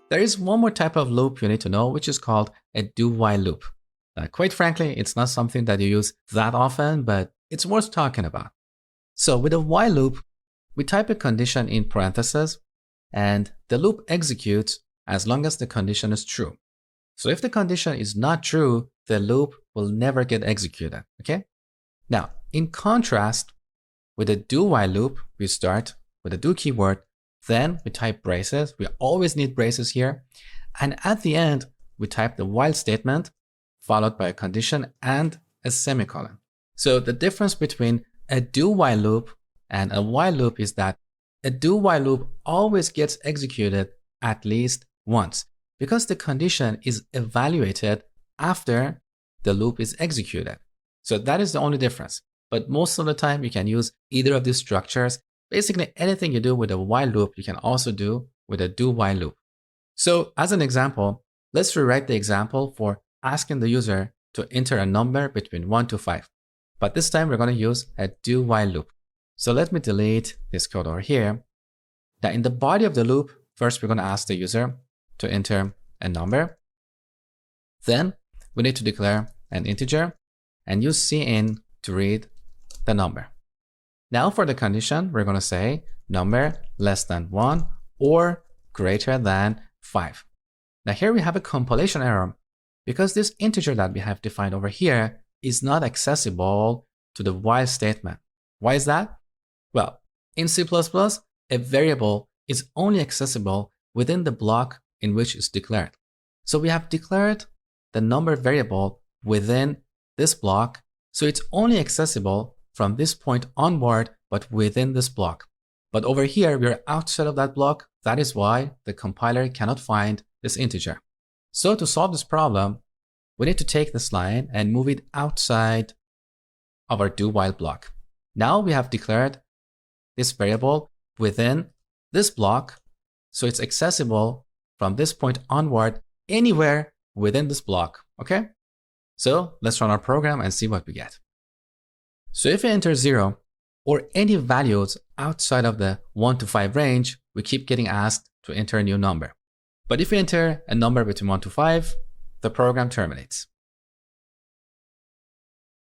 There is one more type of loop you need to know, which is called a do-while loop. Quite frankly, it's not something that you use that often, but it's worth talking about. So with a while loop, we type a condition in parentheses, and the loop executes as long as the condition is true. So if the condition is not true, the loop will never get executed, okay? Now, in contrast, with a do-while loop, we start with a do keyword, then we type braces. We always need braces here. And at the end, we type the while statement, followed by a condition and a semicolon. So the difference between a do-while loop and a while loop is that a do-while loop always gets executed at least once, because the condition is evaluated after the loop is executed. So that is the only difference. But most of the time, you can use either of these structures. Basically, anything you do with a while loop, you can also do with a do-while loop. So as an example, let's rewrite the example for asking the user to enter a number between 1 to 5. But this time, we're going to use a do-while loop. So let me delete this code over here. Now, in the body of the loop, first, we're going to ask the user to enter a number. Then, we need to declare an integer and use cin to read the number. Now for the condition, we're going to say number less than 1 or greater than 5. Now here we have a compilation error because this integer that we have defined over here is not accessible to the while statement. Why is that? Well, in C++, a variable is only accessible within the block in which it's declared. So we have declared the number variable within this block, so it's only accessible from this point onward, but within this block. But over here, we're outside of that block. That is why the compiler cannot find this integer. So to solve this problem, we need to take this line and move it outside of our do-while block. Now we have declared this variable within this block, so it's accessible from this point onward anywhere within this block, okay? So let's run our program and see what we get. So if we enter 0 or any values outside of the 1 to 5 range, we keep getting asked to enter a new number. But if we enter a number between 1 to 5, the program terminates.